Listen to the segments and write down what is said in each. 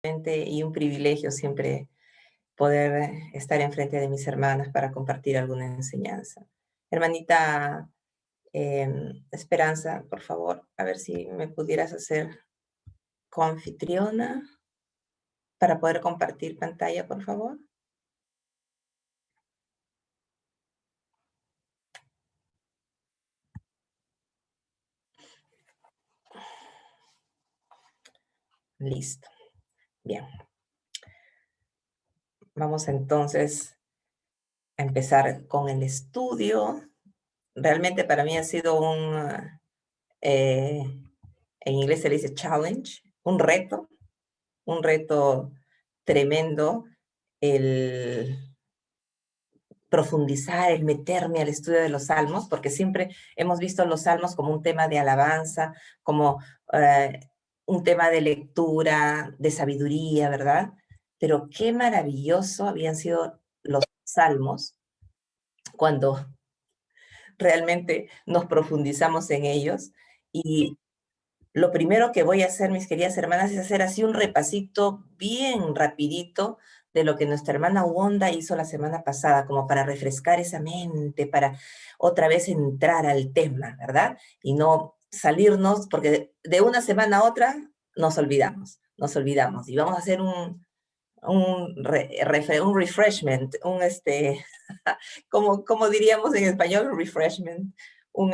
y un privilegio siempre poder estar enfrente de mis hermanas para compartir alguna enseñanza. Hermanita Esperanza, por favor, a ver si me pudieras hacer coanfitriona para poder compartir pantalla, por favor. Listo. Bien. Vamos entonces a empezar con el estudio. Realmente para mí ha sido en inglés se le dice challenge, un reto tremendo el profundizar, el meterme al estudio de los salmos, porque siempre hemos visto los salmos como un tema de alabanza, como un tema de lectura, de sabiduría, ¿verdad? Pero qué maravilloso habían sido los salmos cuando realmente nos profundizamos en ellos. Y lo primero que voy a hacer, mis queridas hermanas, es hacer así un repasito bien rapidito de lo que nuestra hermana Wanda hizo la semana pasada, como para refrescar esa mente, para otra vez entrar al tema, ¿verdad? Y no salirnos, porque de una semana a otra nos olvidamos. Y vamos a hacer un refreshment, como diríamos en español, refreshment, un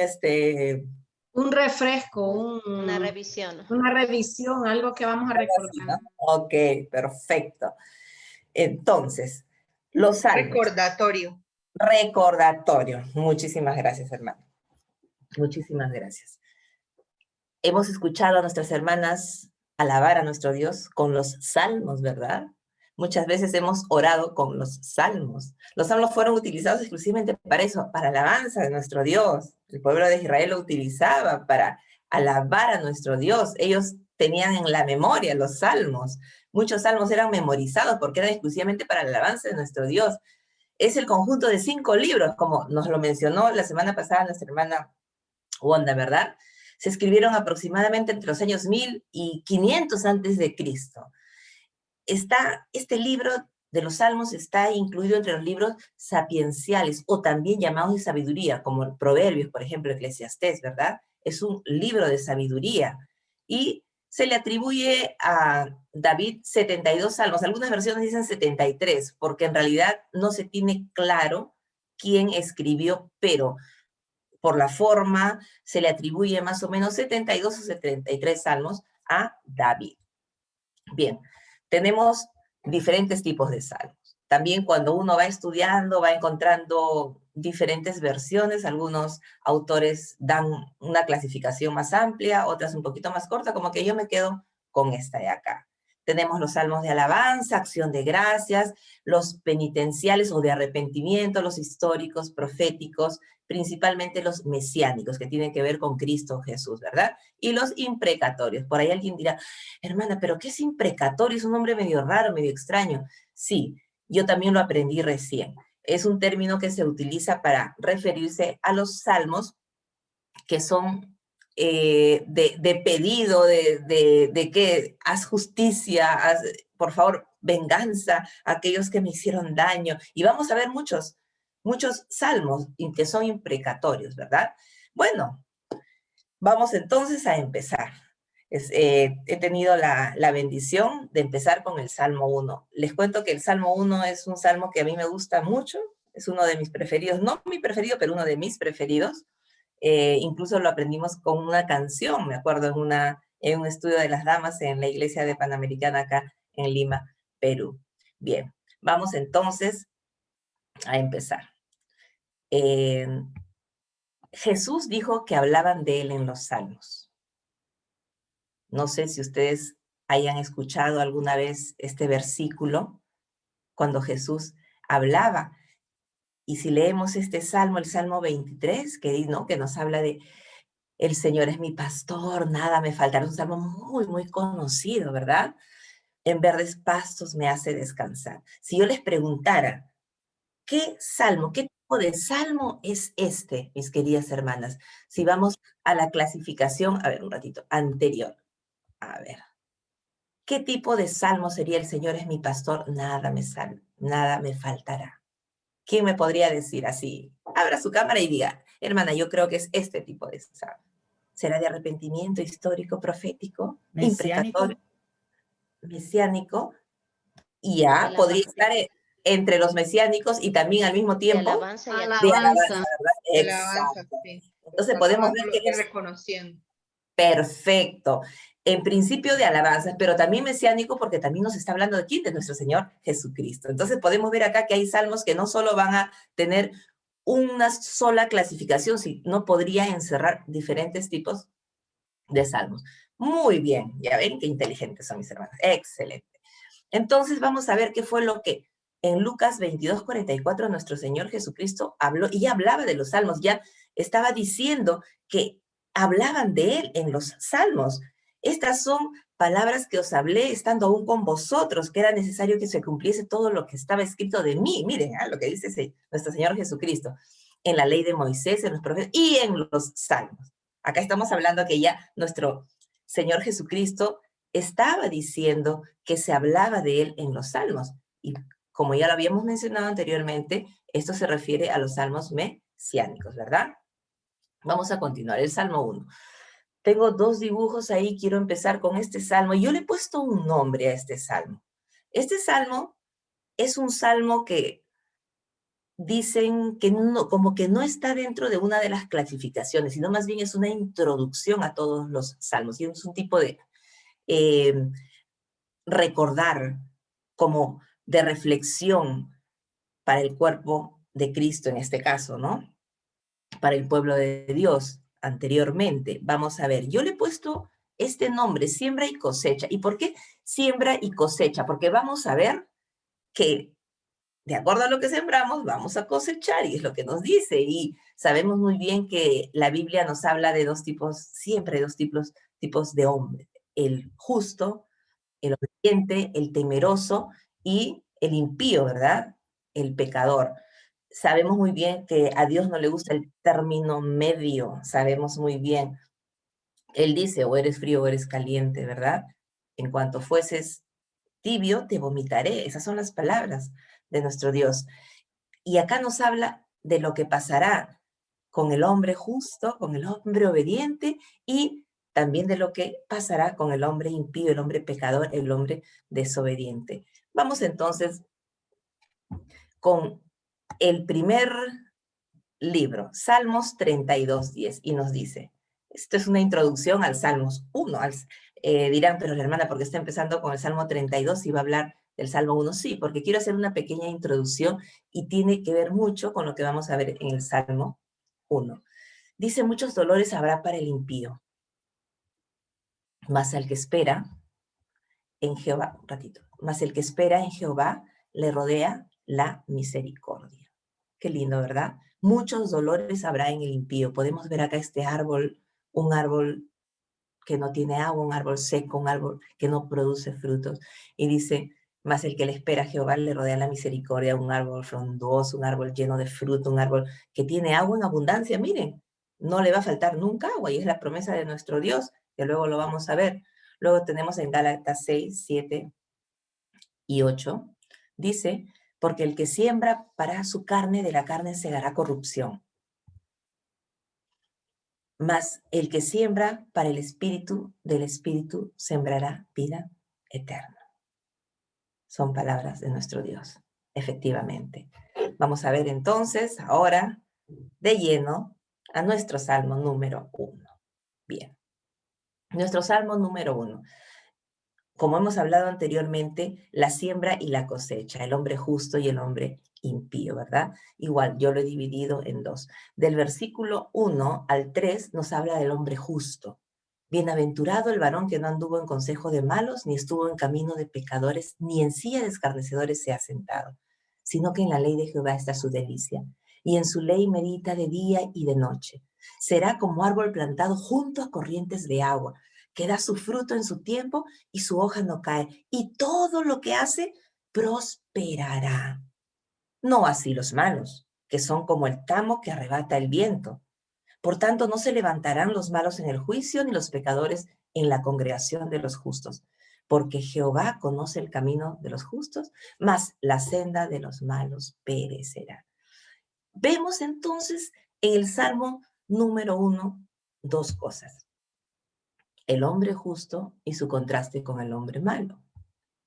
Un refresco, una revisión. Una revisión, algo que vamos a recordar. ¿no? Ok, perfecto. Entonces, los salmos. Recordatorio. Recordatorio. Muchísimas gracias, hermano. Muchísimas gracias. Hemos escuchado a nuestras hermanas alabar a nuestro Dios con los salmos, ¿verdad? Muchas veces hemos orado con los salmos. Los salmos fueron utilizados exclusivamente para eso, para alabanza de nuestro Dios. El pueblo de Israel lo utilizaba para alabar a nuestro Dios. Ellos tenían en la memoria los salmos. Muchos salmos eran memorizados porque eran exclusivamente para la alabanza de nuestro Dios. Es el conjunto de 5 libros, como nos lo mencionó la semana pasada nuestra hermana Wanda, ¿verdad? Se escribieron aproximadamente entre los años 1000 y 500 antes de Cristo. Este libro de los Salmos está incluido entre los libros sapienciales o también llamados de sabiduría, como Proverbios, por ejemplo, Eclesiastés, ¿verdad? Es un libro de sabiduría y se le atribuye a David 72 salmos. Algunas versiones dicen 73, porque en realidad no se tiene claro quién escribió, pero por la forma se le atribuye más o menos 72 o 73 salmos a David. Bien, tenemos diferentes tipos de salmos. También cuando uno va estudiando, va encontrando diferentes versiones. Algunos autores dan una clasificación más amplia, otras un poquito más corta, como que yo me quedo con esta de acá. Tenemos los salmos de alabanza, acción de gracias, los penitenciales o de arrepentimiento, los históricos, proféticos, principalmente los mesiánicos, que tienen que ver con Cristo Jesús, ¿verdad? Y los imprecatorios. Por ahí alguien dirá, hermana, ¿pero qué es imprecatorio? Es un nombre medio raro, medio extraño. Sí, yo también lo aprendí recién. Es un término que se utiliza para referirse a los salmos que son de pedido, de que haz justicia, por favor, venganza a aquellos que me hicieron daño. Y vamos a ver muchos salmos que son imprecatorios, ¿verdad? Bueno, vamos entonces a empezar. He tenido la bendición de empezar con el Salmo 1. Les cuento que el Salmo 1 es un salmo que a mí me gusta mucho, es uno de mis preferidos, no mi preferido, pero uno de mis preferidos. Incluso lo aprendimos con una canción, me acuerdo, en un estudio de las damas en la iglesia de Panamericana acá en Lima, Perú. Bien, vamos entonces a empezar. Jesús dijo que hablaban de él en los salmos. No sé si ustedes hayan escuchado alguna vez este versículo cuando Jesús hablaba. Y si leemos este salmo, el Salmo 23, que nos habla de el Señor es mi pastor, nada me faltará. Es un salmo muy, muy conocido, ¿verdad? En verdes pastos me hace descansar. Si yo les preguntara, ¿qué salmo, qué tipo de salmo es este, mis queridas hermanas? Si vamos a la clasificación, a ver, un ratito, anterior. A ver. ¿Qué tipo de salmo sería el Señor es mi pastor? Nada me faltará. ¿Quién me podría decir así? Abra su cámara y diga, hermana, yo creo que es este tipo de salmo. ¿Será de arrepentimiento histórico, profético, imprecatorio, Mesiánico. mesiánico? Y ya De podría estar entre los mesiánicos y también al mismo tiempo alabanza y de alabanza, Alabanza, ¿verdad? alabanza, Exacto. sí. Entonces podemos ver Alabándolo que y es reconociendo. perfecto. En principio de alabanza, pero también mesiánico porque también nos está hablando de quién, de nuestro Señor Jesucristo. Entonces podemos ver acá que hay salmos que no solo van a tener una sola clasificación, sino podría encerrar diferentes tipos de salmos. Muy bien, ya ven qué inteligentes son mis hermanas. Excelente. Entonces vamos a ver qué fue lo que en Lucas 22:44 nuestro Señor Jesucristo habló, y ya hablaba de los salmos, ya estaba diciendo que hablaban de él en los salmos. Estas son palabras que os hablé estando aún con vosotros, que era necesario que se cumpliese todo lo que estaba escrito de mí. Miren lo que dice nuestro Señor Jesucristo en la ley de Moisés, en los profetas y en los salmos. Acá estamos hablando que ya nuestro Señor Jesucristo estaba diciendo que se hablaba de él en los salmos. Y como ya lo habíamos mencionado anteriormente, esto se refiere a los salmos mesiánicos, ¿verdad? Vamos a continuar, el Salmo 1. Tengo dos dibujos ahí, quiero empezar con este salmo. Yo le he puesto un nombre a este salmo. Este salmo es un salmo que dicen que no, como que no está dentro de una de las clasificaciones, sino más bien es una introducción a todos los salmos. Y es un tipo de recordar, como de reflexión para el cuerpo de Cristo en este caso, ¿no? Para el pueblo de Dios anteriormente. Vamos a ver, yo le he puesto este nombre, siembra y cosecha. ¿Y por qué siembra y cosecha? Porque vamos a ver que de acuerdo a lo que sembramos, vamos a cosechar, y es lo que nos dice. Y sabemos muy bien que la Biblia nos habla de dos tipos, siempre dos tipos de hombre: el justo, el obediente, el temeroso, y el impío, ¿verdad? El pecador. Sabemos muy bien que a Dios no le gusta el término medio, sabemos muy bien. Él dice, o eres frío o eres caliente, ¿verdad? En cuanto fueses tibio, te vomitaré. Esas son las palabras de nuestro Dios. Y acá nos habla de lo que pasará con el hombre justo, con el hombre obediente, y también de lo que pasará con el hombre impío, el hombre pecador, el hombre desobediente. Vamos entonces con el primer libro, Salmos 32:10, y nos dice, esto es una introducción al Salmos 1, dirán, pero la hermana, ¿por qué está empezando con el Salmo 32 y va a hablar del Salmo 1? Sí, porque quiero hacer una pequeña introducción y tiene que ver mucho con lo que vamos a ver en el Salmo 1. Dice, muchos dolores habrá para el impío, mas al que espera en Jehová, un ratito, mas el que espera en Jehová le rodea la misericordia. Qué lindo, ¿verdad? Muchos dolores habrá en el impío. Podemos ver acá este árbol, un árbol que no tiene agua, un árbol seco, un árbol que no produce frutos. Y dice, mas el que le espera a Jehová le rodea la misericordia, un árbol frondoso, un árbol lleno de fruto, un árbol que tiene agua en abundancia. Miren, no le va a faltar nunca agua, y es la promesa de nuestro Dios, que luego lo vamos a ver. Luego tenemos en Gálatas 6, 7 y 8, dice, porque el que siembra para su carne, de la carne segará corrupción. Mas el que siembra para el Espíritu, del Espíritu sembrará vida eterna. Son palabras de nuestro Dios, efectivamente. Vamos a ver entonces, ahora, de lleno, a nuestro Salmo número 1. Bien, nuestro Salmo número 1. Como hemos hablado anteriormente, la siembra y la cosecha, el hombre justo y el hombre impío, ¿verdad? Igual, yo lo he dividido en dos. Del versículo 1 al 3 nos habla del hombre justo. Bienaventurado el varón que no anduvo en consejo de malos, ni estuvo en camino de pecadores, ni en silla de escarnecedores se ha sentado, sino que en la ley de Jehová está su delicia, y en su ley medita de día y de noche. Será como árbol plantado junto a corrientes de agua, que da su fruto en su tiempo y su hoja no cae, y todo lo que hace prosperará. No así los malos, que son como el tamo que arrebata el viento. Por tanto, no se levantarán los malos en el juicio, ni los pecadores en la congregación de los justos. porque Jehová conoce el camino de los justos, mas la senda de los malos perecerá. Vemos entonces en el Salmo número 1 dos cosas: el hombre justo y su contraste con el hombre malo.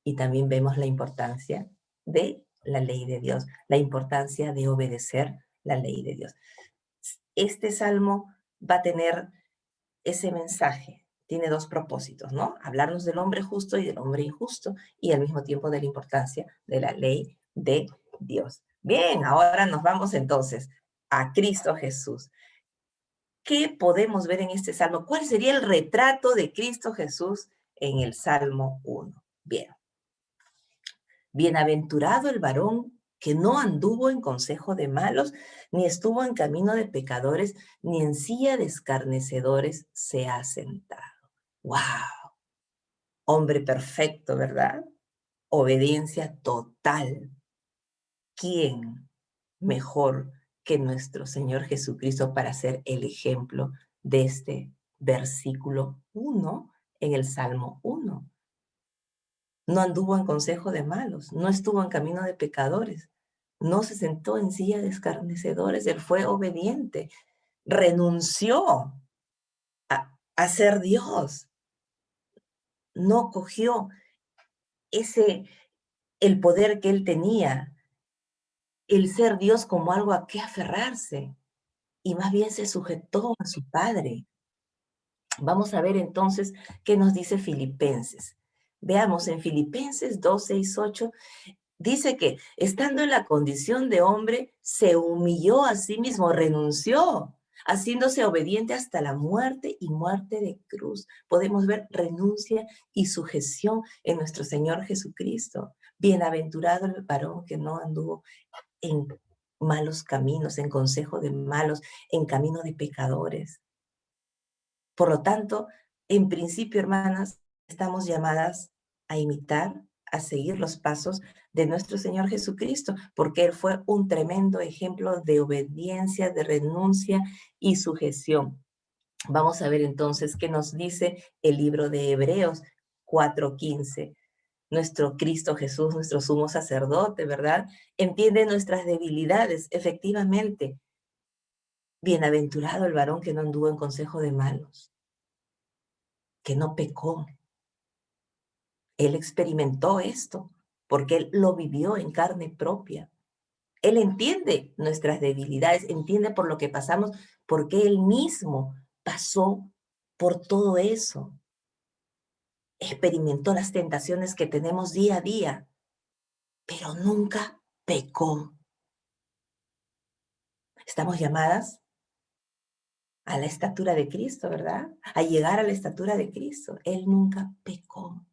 Y también vemos la importancia de la ley de Dios, la importancia de obedecer la ley de Dios. Este salmo va a tener ese mensaje. Tiene dos propósitos, ¿no? Hablarnos del hombre justo y del hombre injusto, y al mismo tiempo de la importancia de la ley de Dios. Bien, ahora nos vamos entonces a Cristo Jesús. ¿Qué podemos ver en este salmo? ¿Cuál sería el retrato de Cristo Jesús en el Salmo 1? Bien. Bienaventurado el varón que no anduvo en consejo de malos, ni estuvo en camino de pecadores, ni en silla de escarnecedores se ha sentado. ¡Wow! Hombre perfecto, ¿verdad? Obediencia total. ¿Quién mejor que nuestro Señor Jesucristo para ser el ejemplo de este versículo 1 en el Salmo 1? No anduvo en consejo de malos, no estuvo en camino de pecadores, no se sentó en silla de escarnecedores, él fue obediente, renunció a ser Dios, no cogió el poder que él tenía, el ser Dios como algo a qué aferrarse, y más bien se sujetó a su Padre. Vamos a ver entonces qué nos dice Filipenses. Veamos en Filipenses 2, 6, 8. Dice que estando en la condición de hombre, se humilló a sí mismo, renunció, haciéndose obediente hasta la muerte y muerte de cruz. Podemos ver renuncia y sujeción en nuestro Señor Jesucristo. Bienaventurado el varón que no anduvo en malos caminos, en consejo de malos, en camino de pecadores. Por lo tanto, en principio, hermanas, estamos llamadas a imitar, a seguir los pasos de nuestro Señor Jesucristo, porque Él fue un tremendo ejemplo de obediencia, de renuncia y sujeción. Vamos a ver entonces qué nos dice el libro de Hebreos 4:15. Nuestro Cristo Jesús, nuestro sumo sacerdote, ¿verdad? Entiende nuestras debilidades, efectivamente. Bienaventurado el varón que no anduvo en consejo de malos, que no pecó. Él experimentó esto porque él lo vivió en carne propia. Él entiende nuestras debilidades, entiende por lo que pasamos, porque él mismo pasó por todo eso. Experimentó las tentaciones que tenemos día a día, pero nunca pecó. Estamos llamadas a la estatura de Cristo, ¿verdad? A llegar a la estatura de Cristo. Él nunca pecó.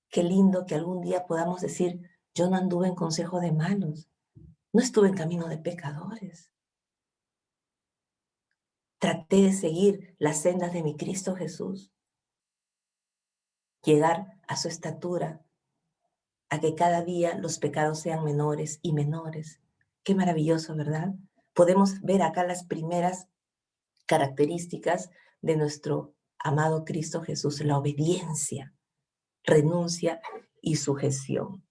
Qué lindo que algún día podamos decir, yo no anduve en consejo de malos, no estuve en camino de pecadores. Traté de seguir las sendas de mi Cristo Jesús, llegar a su estatura, a que cada día los pecados sean menores y menores. Qué maravilloso, ¿verdad? Podemos ver acá las primeras características de nuestro amado Cristo Jesús: la obediencia, renuncia y sujeción.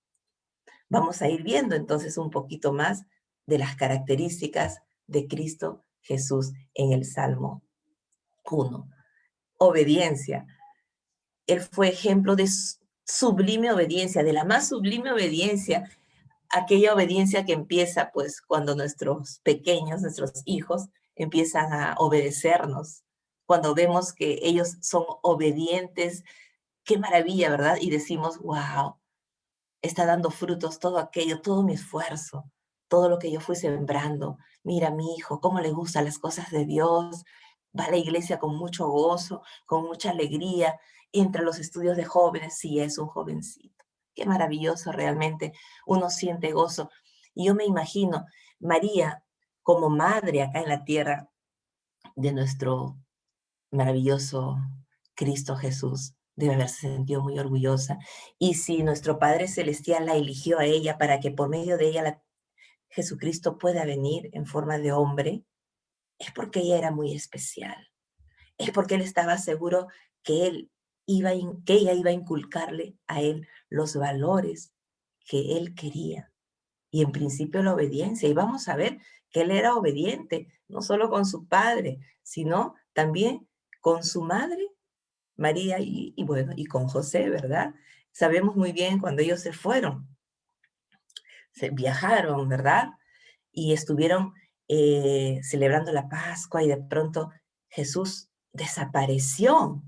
Vamos a ir viendo entonces un poquito más de las características de Cristo Jesús en el Salmo 1. Obediencia. Él fue ejemplo de sublime obediencia, de la más sublime obediencia, aquella obediencia que empieza pues cuando nuestros pequeños, nuestros hijos, empiezan a obedecernos, cuando vemos que ellos son obedientes. Qué maravilla, ¿verdad? Y decimos, wow, está dando frutos todo aquello, todo mi esfuerzo, todo lo que yo fui sembrando. Mira, mi hijo, cómo le gustan las cosas de Dios, va a la iglesia con mucho gozo, con mucha alegría, entra a los estudios de jóvenes, sí, es un jovencito. Qué maravilloso realmente, uno siente gozo. Y yo me imagino María como madre acá en la tierra de nuestro maravilloso Cristo Jesús. Debe haberse sentido muy orgullosa. Y si nuestro Padre Celestial la eligió a ella para que por medio de ella Jesucristo pueda venir en forma de hombre, es porque ella era muy especial. Es porque él estaba seguro que él que ella iba a inculcarle a él los valores que él quería. Y en principio la obediencia. Y vamos a ver que él era obediente, no solo con su padre, sino también con su madre, María, y bueno, y con José, ¿verdad? Sabemos muy bien cuando ellos se fueron, se viajaron, ¿verdad? Y estuvieron celebrando la Pascua y de pronto Jesús desapareció.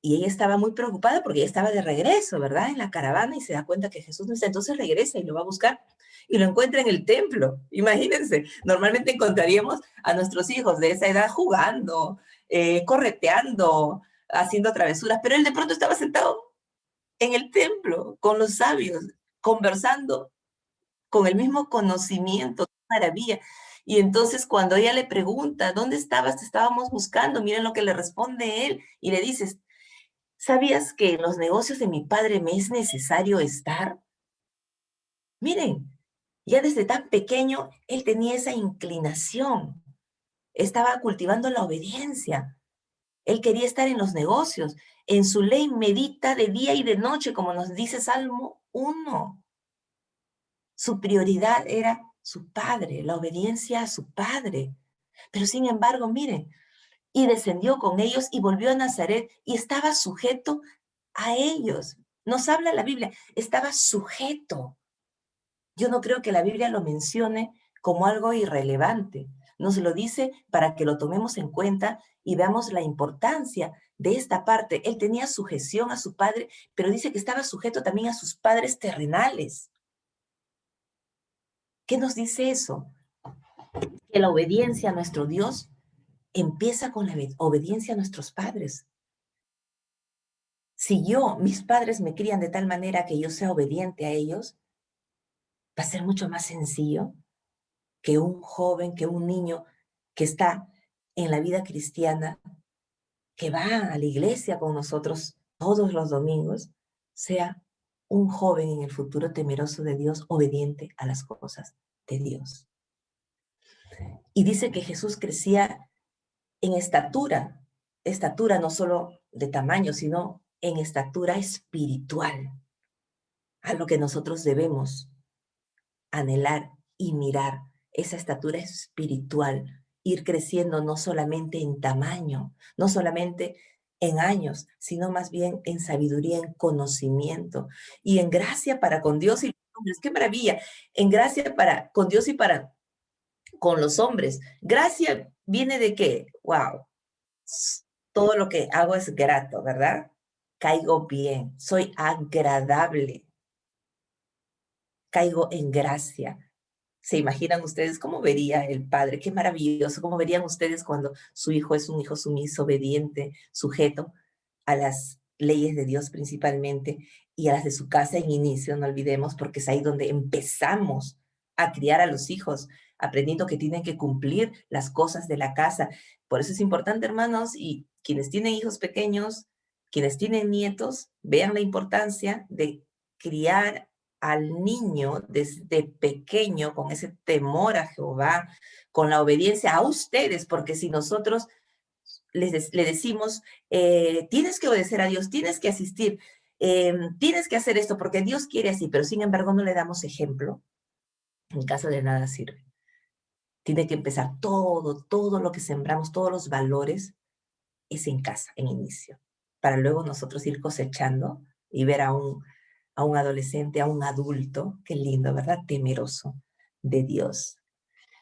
Y ella estaba muy preocupada porque ella estaba de regreso, ¿verdad? En la caravana y se da cuenta que Jesús no está. Entonces regresa y lo va a buscar y lo encuentra en el templo. Imagínense, normalmente encontraríamos a nuestros hijos de esa edad jugando, correteando, haciendo travesuras, pero él de pronto estaba sentado en el templo con los sabios, conversando con el mismo conocimiento, maravilla. Y entonces cuando ella le pregunta, ¿dónde estabas? Te estábamos buscando. Miren lo que le responde él y le dices, ¿sabías que en los negocios de mi padre me es necesario estar? Miren, ya desde tan pequeño él tenía esa inclinación, estaba cultivando la obediencia. Él quería estar en los negocios, en su ley medita de día y de noche, como nos dice Salmo 1. Su prioridad era su padre, la obediencia a su padre. Pero sin embargo, miren, y descendió con ellos y volvió a Nazaret y estaba sujeto a ellos. Nos habla la Biblia, estaba sujeto. Yo no creo que la Biblia lo mencione como algo irrelevante. Nos lo dice para que lo tomemos en cuenta y veamos la importancia de esta parte. Él tenía sujeción a su padre, pero dice que estaba sujeto también a sus padres terrenales. ¿Qué nos dice eso? Que la obediencia a nuestro Dios empieza con la obediencia a nuestros padres. Si mis padres me crían de tal manera que yo sea obediente a ellos, va a ser mucho más sencillo que un joven, que un niño que está en la vida cristiana, que va a la iglesia con nosotros todos los domingos, sea un joven en el futuro temeroso de Dios, obediente a las cosas de Dios. Y dice que Jesús crecía en estatura no solo de tamaño, sino en estatura espiritual, a lo que nosotros debemos anhelar y mirar, esa estatura espiritual, ir creciendo no solamente en tamaño, no solamente en años, sino más bien en sabiduría, en conocimiento y en gracia para con Dios y los hombres. ¡Qué maravilla! En gracia para con Dios y para con los hombres. Gracia viene de qué? ¡Wow! Todo lo que hago es grato, ¿verdad? Caigo bien, soy agradable, caigo en gracia. ¿Se imaginan ustedes cómo vería el padre? Qué maravilloso. ¿Cómo verían ustedes cuando su hijo es un hijo sumiso, obediente, sujeto a las leyes de Dios principalmente y a las de su casa en inicio? No olvidemos, porque es ahí donde empezamos a criar a los hijos, aprendiendo que tienen que cumplir las cosas de la casa. Por eso es importante, hermanos, y quienes tienen hijos pequeños, quienes tienen nietos, vean la importancia de criar al niño desde pequeño con ese temor a Jehová, con la obediencia a ustedes, porque si nosotros le decimos, tienes que obedecer a Dios, tienes que asistir, tienes que hacer esto porque Dios quiere así, pero sin embargo no le damos ejemplo, en caso de nada sirve. Tiene que empezar todo lo que sembramos, todos los valores, es en casa, en inicio, para luego nosotros ir cosechando y ver a un adolescente, a un adulto, qué lindo, ¿verdad? Temeroso de Dios.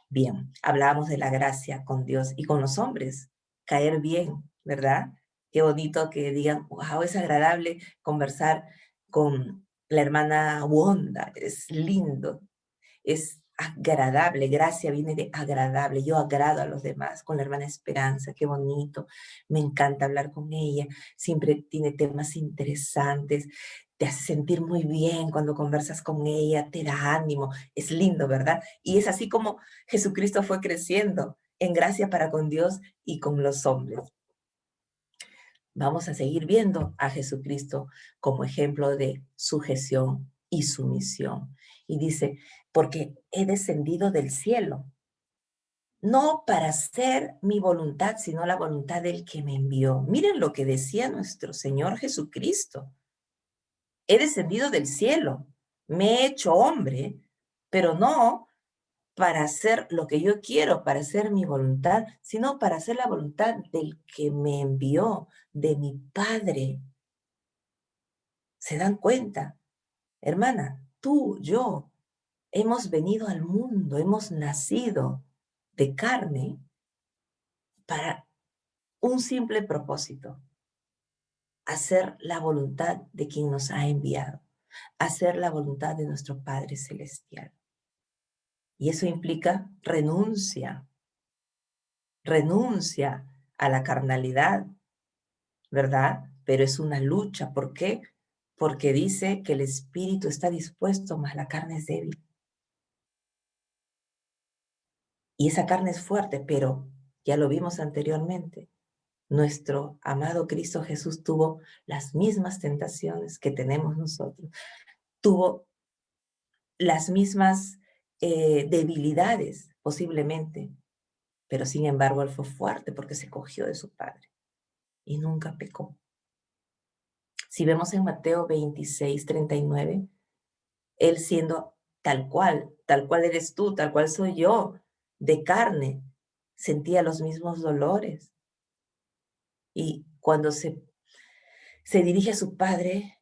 Bien, hablábamos de la gracia con Dios y con los hombres, caer bien, ¿verdad? Qué bonito que digan, wow, es agradable conversar con la hermana Wanda, es lindo, es agradable, gracia viene de agradable, yo agrado a los demás, con la hermana Esperanza, qué bonito, me encanta hablar con ella, siempre tiene temas interesantes, te hace sentir muy bien cuando conversas con ella, te da ánimo, es lindo, ¿verdad? Y es así como Jesucristo fue creciendo en gracia para con Dios y con los hombres. Vamos a seguir viendo a Jesucristo como ejemplo de sujeción y sumisión. Y dice, porque he descendido del cielo, no para hacer mi voluntad, sino la voluntad del que me envió. Miren lo que decía nuestro Señor Jesucristo. He descendido del cielo, me he hecho hombre, pero no para hacer lo que yo quiero, para hacer mi voluntad, sino para hacer la voluntad del que me envió, de mi Padre. ¿Se dan cuenta? Hermana, tú, yo, hemos venido al mundo, hemos nacido de carne para un simple propósito: hacer la voluntad de quien nos ha enviado, hacer la voluntad de nuestro Padre Celestial. Y eso implica renuncia a la carnalidad, ¿verdad? Pero es una lucha. ¿Por qué? Porque dice que el espíritu está dispuesto, mas la carne es débil. Y esa carne es fuerte, pero ya lo vimos anteriormente. Nuestro amado Cristo Jesús tuvo las mismas tentaciones que tenemos nosotros. Tuvo las mismas debilidades, posiblemente, pero sin embargo él fue fuerte porque se cogió de su Padre y nunca pecó. Si vemos en Mateo 26:39, él siendo tal cual eres tú, tal cual soy yo, de carne, sentía los mismos dolores. Y cuando se dirige a su Padre: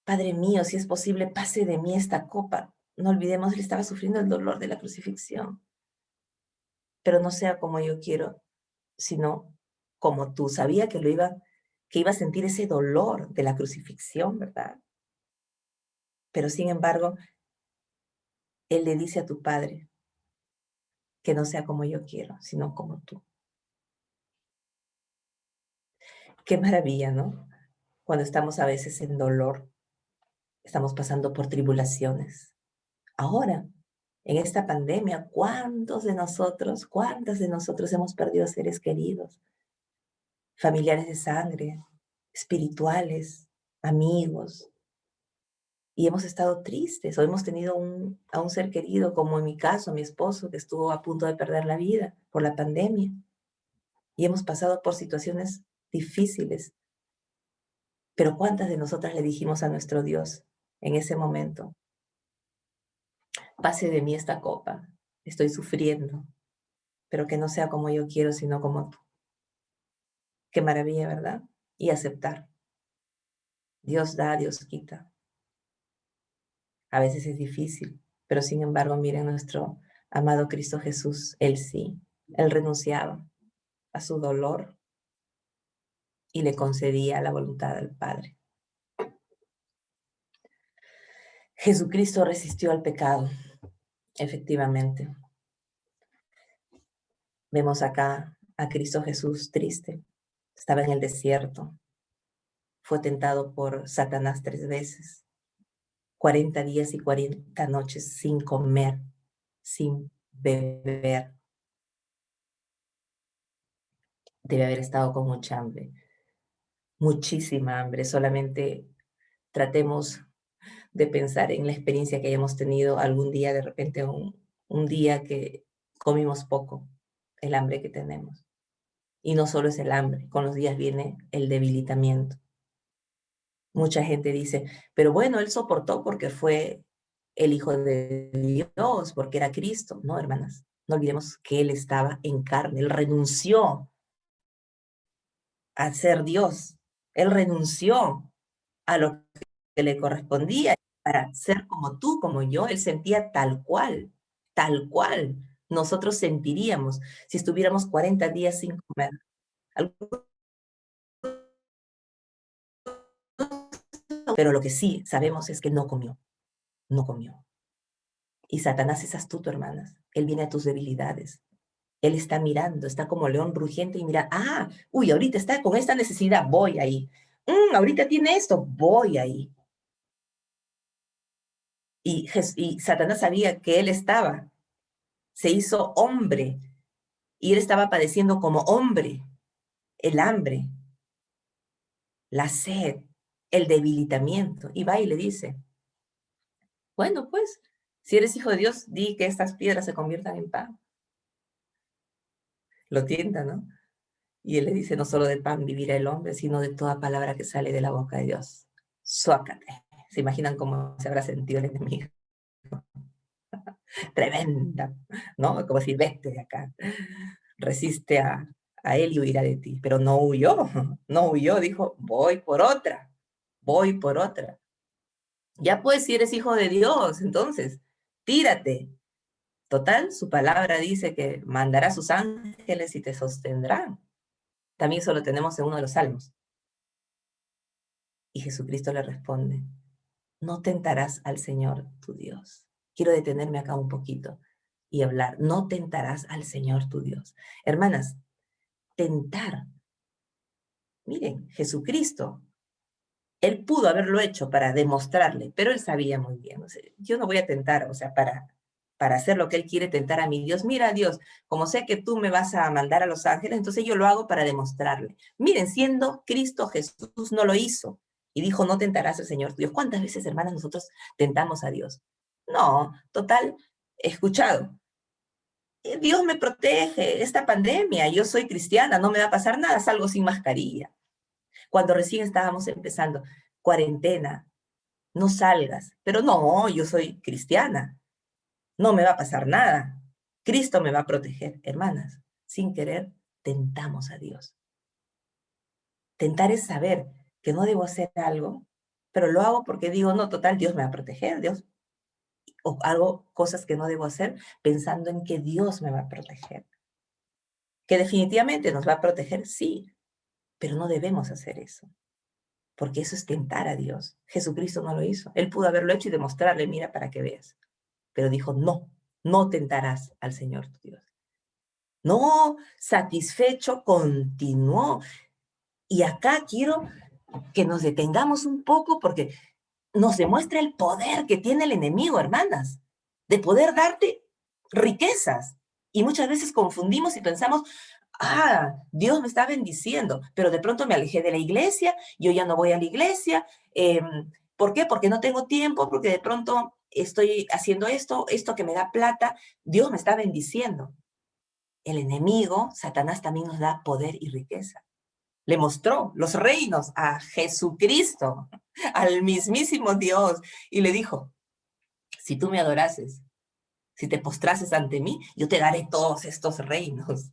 Padre mío, si es posible, pase de mí esta copa. No olvidemos, él estaba sufriendo el dolor de la crucifixión. Pero no sea como yo quiero, sino como tú. Sabía que iba a sentir ese dolor de la crucifixión, ¿verdad? Pero sin embargo, él le dice a tu Padre que no sea como yo quiero, sino como tú. Qué maravilla, ¿no? Cuando estamos a veces en dolor, estamos pasando por tribulaciones. Ahora, en esta pandemia, cuántas de nosotros hemos perdido seres queridos, familiares de sangre, espirituales, amigos, y hemos estado tristes, o hemos tenido a un ser querido, como en mi caso, mi esposo, que estuvo a punto de perder la vida por la pandemia, y hemos pasado por situaciones difíciles. Pero ¿cuántas de nosotras le dijimos a nuestro Dios en ese momento: pase de mí esta copa, estoy sufriendo, pero que no sea como yo quiero, sino como tú? Qué maravilla, ¿verdad? Y aceptar. Dios da, Dios quita. A veces es difícil, pero sin embargo, miren nuestro amado Cristo Jesús, Él sí, Él renunciaba a su dolor y le concedía la voluntad del Padre. Jesucristo resistió al pecado, efectivamente. Vemos acá a Cristo Jesús triste, estaba en el desierto, fue tentado por Satanás 3 veces, 40 días y 40 noches sin comer, sin beber. Debe haber estado con mucha hambre, muchísima hambre. Solamente tratemos de pensar en la experiencia que hayamos tenido algún día, de repente un día que comimos poco, el hambre que tenemos. Y no solo es el hambre, con los días viene el debilitamiento. Mucha gente dice, pero bueno, él soportó porque fue el Hijo de Dios, porque era Cristo. No, hermanas, no olvidemos que él estaba en carne, él renunció a ser Dios, él renunció a lo que le correspondía para ser como tú, como yo. Él sentía tal cual nosotros sentiríamos si estuviéramos 40 días sin comer. Pero lo que sí sabemos es que no comió, no comió. Y Satanás es astuto, hermanas. Él viene a tus debilidades. Él está mirando, está como león rugiente y mira, uy, ahorita está con esta necesidad, voy ahí. Ahorita tiene esto, voy ahí. Y Satanás sabía que él se hizo hombre, y él estaba padeciendo como hombre el hambre, la sed, el debilitamiento. Y va y le dice, bueno, pues, si eres hijo de Dios, di que estas piedras se conviertan en pan. lo tienta, ¿no? Y él le dice, no solo de pan vivirá el hombre, sino de toda palabra que sale de la boca de Dios. Suácate. ¿Se imaginan cómo se habrá sentido el enemigo? Tremenda, ¿no? Como si vete de acá. Resiste a él y huirá de ti. Pero no huyó, no huyó, dijo, voy por otra, voy por otra. Ya pues, si eres hijo de Dios, entonces, tírate. Total, su palabra dice que mandará a sus ángeles y te sostendrán. También eso lo tenemos en uno de los salmos. Y Jesucristo le responde, no tentarás al Señor tu Dios. Quiero detenerme acá un poquito y hablar, no tentarás al Señor tu Dios. Hermanas, tentar. Miren, Jesucristo, él pudo haberlo hecho para demostrarle, pero él sabía muy bien, o sea, yo no voy a tentar, o sea, para hacer lo que él quiere, tentar a mi Dios. Mira, Dios, como sé que tú me vas a mandar a los ángeles, entonces yo lo hago para demostrarle. Miren, siendo Cristo Jesús no lo hizo y dijo, no tentarás al Señor tu Dios. ¿Cuántas veces, hermanas, nosotros tentamos a Dios? No, total, he escuchado. Dios me protege, esta pandemia, yo soy cristiana, no me va a pasar nada, salgo sin mascarilla. Cuando recién estábamos empezando, cuarentena, no salgas, pero no, yo soy cristiana, no me va a pasar nada, Cristo me va a proteger. Hermanas, sin querer, tentamos a Dios. Tentar es saber que no debo hacer algo, pero lo hago porque digo, no, total, Dios me va a proteger, Dios, o hago cosas que no debo hacer pensando en que Dios me va a proteger. Que definitivamente nos va a proteger, sí, pero no debemos hacer eso, porque eso es tentar a Dios. Jesucristo no lo hizo. Él pudo haberlo hecho y demostrarle, mira, para que veas. Pero dijo, no, no tentarás al Señor tu Dios. No, satisfecho, continuó. Y acá quiero que nos detengamos un poco porque nos demuestra el poder que tiene el enemigo, hermanas, de poder darte riquezas. Y muchas veces confundimos y pensamos, Dios me está bendiciendo, pero de pronto me alejé de la iglesia, yo ya no voy a la iglesia. ¿Por qué? Porque no tengo tiempo, porque de pronto estoy haciendo esto que me da plata, Dios me está bendiciendo. El enemigo, Satanás, también nos da poder y riqueza. Le mostró los reinos a Jesucristo, al mismísimo Dios, y le dijo, si tú me adorases, si te postrases ante mí, yo te daré todos estos reinos.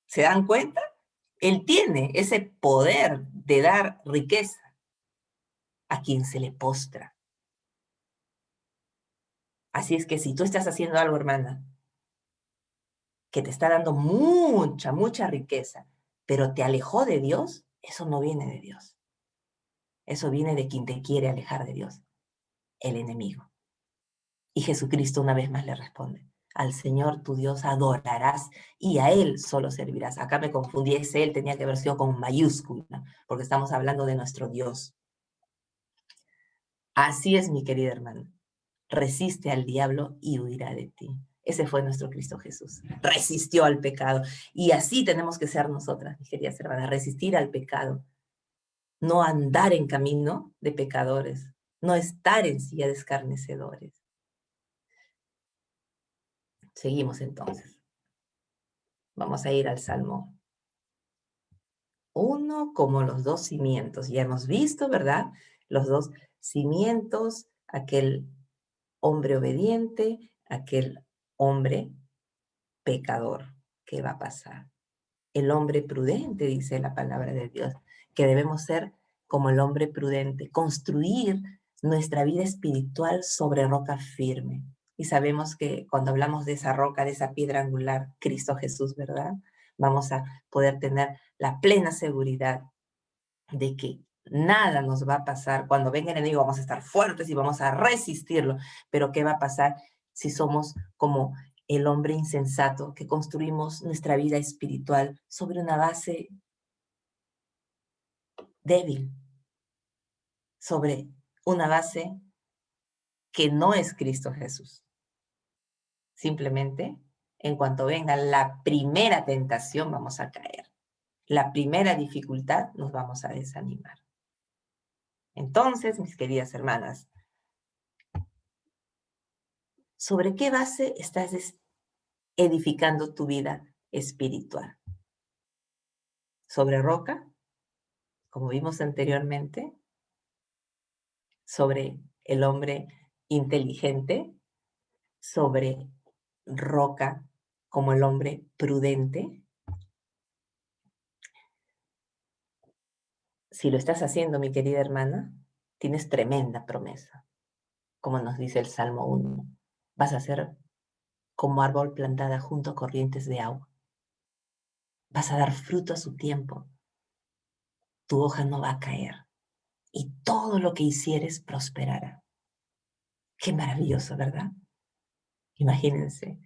¿Se dan cuenta? Él tiene ese poder de dar riqueza a quien se le postra. Así es que si tú estás haciendo algo, hermana, que te está dando mucha, mucha riqueza, pero te alejó de Dios, eso no viene de Dios. Eso viene de quien te quiere alejar de Dios, el enemigo. Y Jesucristo una vez más le responde, al Señor tu Dios adorarás y a Él solo servirás. Acá me confundí, ese Él tenía que haber sido con mayúscula, porque estamos hablando de nuestro Dios. Así es, mi querida hermana. Resiste al diablo y huirá de ti. Ese fue nuestro Cristo Jesús. Resistió al pecado. Y así tenemos que ser nosotras, mis queridas hermanas, resistir al pecado. No andar en camino de pecadores. No estar en silla de escarnecedores. Seguimos entonces. Vamos a ir al Salmo 1 como los dos cimientos. Ya hemos visto, ¿verdad? Los dos cimientos, aquel hombre obediente, aquel hombre pecador. ¿Qué va a pasar? El hombre prudente, dice la palabra de Dios, que debemos ser como el hombre prudente, construir nuestra vida espiritual sobre roca firme. Y sabemos que cuando hablamos de esa roca, de esa piedra angular, Cristo Jesús, ¿verdad? Vamos a poder tener la plena seguridad de que nada nos va a pasar. Cuando venga el enemigo vamos a estar fuertes y vamos a resistirlo. Pero ¿qué va a pasar si somos como el hombre insensato que construimos nuestra vida espiritual sobre una base débil, sobre una base que no es Cristo Jesús? Simplemente, en cuanto venga la primera tentación, vamos a caer. La primera dificultad, nos vamos a desanimar. Entonces, mis queridas hermanas, ¿sobre qué base estás edificando tu vida espiritual. Sobre roca, como vimos anteriormente, sobre el hombre inteligente, sobre roca como el hombre prudente. Si lo estás haciendo, mi querida hermana, tienes tremenda promesa, como nos dice el Salmo 1. Vas a ser como árbol plantada junto a corrientes de agua. Vas a dar fruto a su tiempo. Tu hoja no va a caer y todo lo que hicieres prosperará. Qué maravilloso, ¿verdad? Imagínense,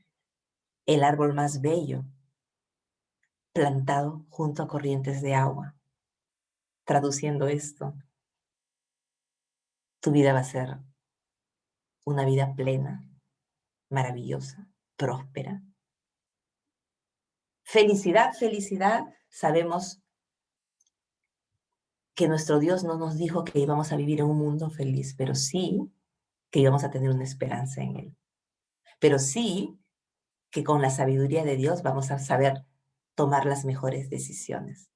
el árbol más bello plantado junto a corrientes de agua. Traduciendo esto, tu vida va a ser una vida plena, maravillosa, próspera. Felicidad, felicidad. Sabemos que nuestro Dios no nos dijo que íbamos a vivir en un mundo feliz, pero sí que íbamos a tener una esperanza en Él. Pero sí que con la sabiduría de Dios vamos a saber tomar las mejores decisiones.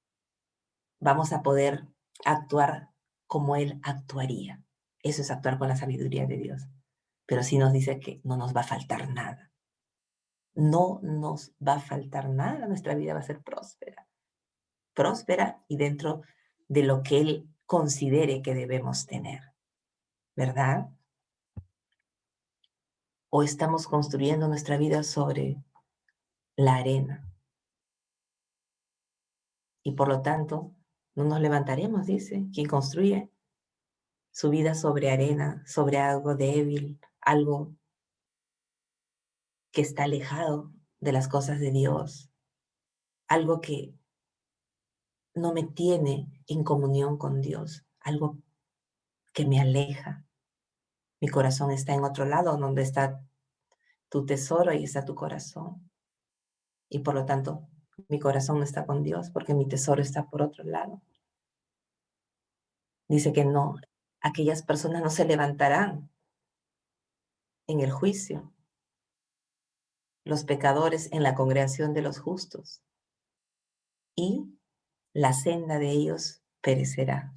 Vamos a poder actuar como Él actuaría. Eso es actuar con la sabiduría de Dios. Pero sí nos dice que no nos va a faltar nada. No nos va a faltar nada. Nuestra vida va a ser próspera. Próspera y dentro de lo que Él considere que debemos tener. ¿Verdad? O estamos construyendo nuestra vida sobre la arena. Y por lo tanto, no nos levantaremos, dice, quien construye su vida sobre arena, sobre algo débil, algo que está alejado de las cosas de Dios, algo que no me tiene en comunión con Dios, algo que me aleja. Mi corazón está en otro lado, donde está tu tesoro, ahí está tu corazón. Y por lo tanto, mi corazón no está con Dios porque mi tesoro está por otro lado. Dice que no, aquellas personas no se levantarán en el juicio, los pecadores en la congregación de los justos, y la senda de ellos perecerá.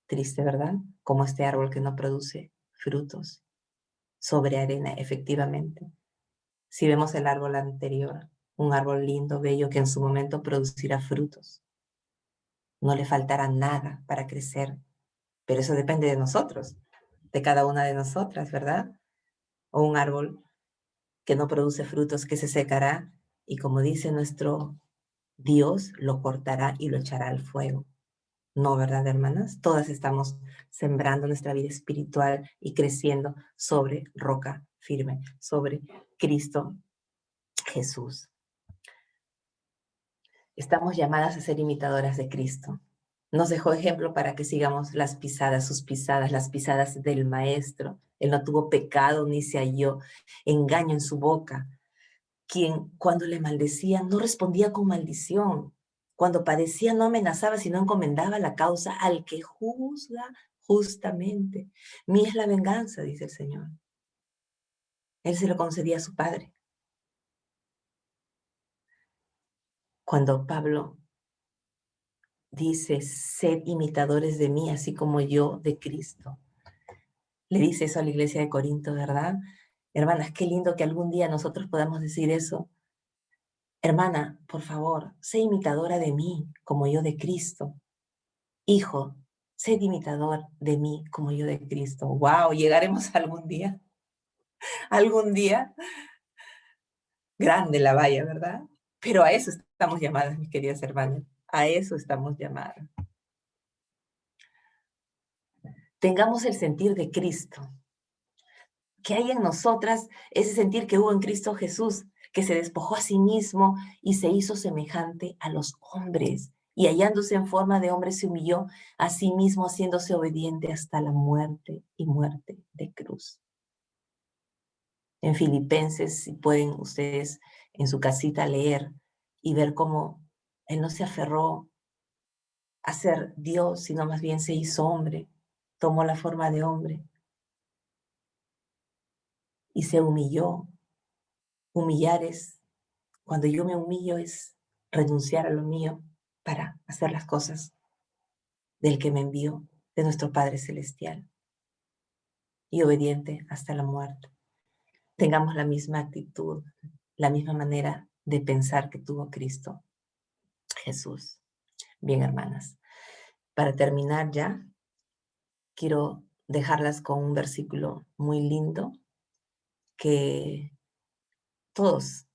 Triste, ¿verdad? Como este árbol que no produce frutos sobre arena, efectivamente. Si vemos el árbol anterior, un árbol lindo, bello, que en su momento producirá frutos. No le faltará nada para crecer, pero eso depende de nosotros, de cada una de nosotras, ¿verdad? O un árbol que no produce frutos, que se secará, y como dice nuestro Dios, lo cortará y lo echará al fuego. No, ¿verdad, hermanas? Todas estamos sembrando nuestra vida espiritual y creciendo sobre roca firme, sobre Cristo Jesús. Estamos llamadas a ser imitadoras de Cristo. Nos dejó ejemplo para que sigamos las pisadas, sus pisadas, las pisadas del Maestro. Él no tuvo pecado ni se halló engaño en su boca. Quien cuando le maldecía no respondía con maldición. Cuando padecía no amenazaba, sino encomendaba la causa al que juzga justamente. Mía es la venganza, dice el Señor. Él se lo concedía a su Padre. Cuando Pablo dice, sed imitadores de mí, así como yo de Cristo. Le dice eso a la iglesia de Corinto, ¿verdad? Hermanas, qué lindo que algún día nosotros podamos decir eso. Hermana, por favor, sé imitadora de mí, como yo de Cristo. Hijo, sed imitador de mí, como yo de Cristo. ¡Wow! Llegaremos algún día. Algún día. Grande la valla, ¿verdad? Pero a eso estamos llamadas, mis queridas hermanas. A eso estamos llamadas. Tengamos el sentir de Cristo. Que hay en nosotras ese sentir que hubo en Cristo Jesús, que se despojó a sí mismo y se hizo semejante a los hombres. Y hallándose en forma de hombre se humilló a sí mismo, haciéndose obediente hasta la muerte y muerte de cruz. En Filipenses, si pueden ustedes en su casita leer y ver cómo él no se aferró a ser Dios, sino más bien se hizo hombre, tomó la forma de hombre y se humilló. Humillar es Cuando yo me humillo es renunciar a lo mío para hacer las cosas del que me envió, de nuestro Padre Celestial, y obediente hasta la muerte. Tengamos la misma actitud, la misma manera de pensar que tuvo Cristo Jesús. Bien, hermanas, para terminar ya, quiero dejarlas con un versículo muy lindo que todas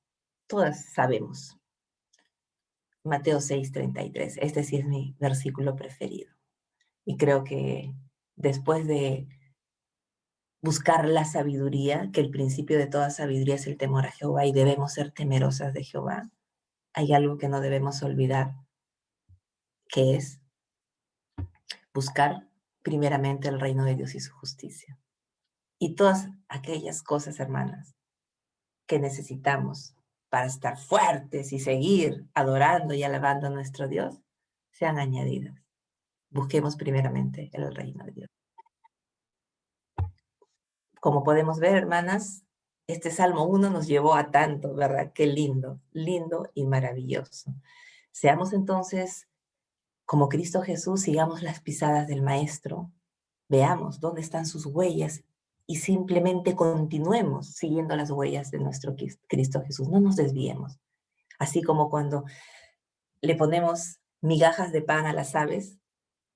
sabemos. Mateo 6:33. Este sí es mi versículo preferido. Y creo que después de buscar la sabiduría, que el principio de toda sabiduría es el temor a Jehová y debemos ser temerosas de Jehová, hay algo que no debemos olvidar, que es buscar primeramente el reino de Dios y su justicia. Y todas aquellas cosas, hermanas, que necesitamos para estar fuertes y seguir adorando y alabando a nuestro Dios, sean añadidas. Busquemos primeramente el reino de Dios. Como podemos ver, hermanas, este Salmo 1 nos llevó a tanto, ¿verdad? Qué lindo, lindo y maravilloso. Seamos entonces como Cristo Jesús, sigamos las pisadas del Maestro, veamos dónde están sus huellas y simplemente continuemos siguiendo las huellas de nuestro Cristo Jesús. No nos desviemos. Así como cuando le ponemos migajas de pan a las aves,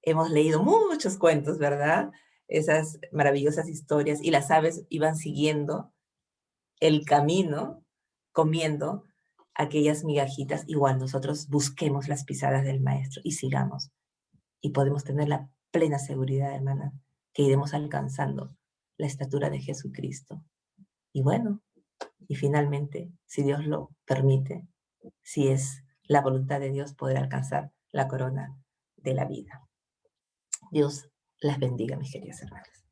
hemos leído muchos cuentos, ¿verdad? Esas maravillosas historias y las aves iban siguiendo el camino, comiendo aquellas migajitas. Igual nosotros busquemos las pisadas del Maestro y sigamos. Y podemos tener la plena seguridad, hermana, que iremos alcanzando la estatura de Jesucristo. Y bueno, y finalmente, si Dios lo permite, si es la voluntad de Dios, poder alcanzar la corona de la vida. Dios las bendiga, mis queridas hermanas.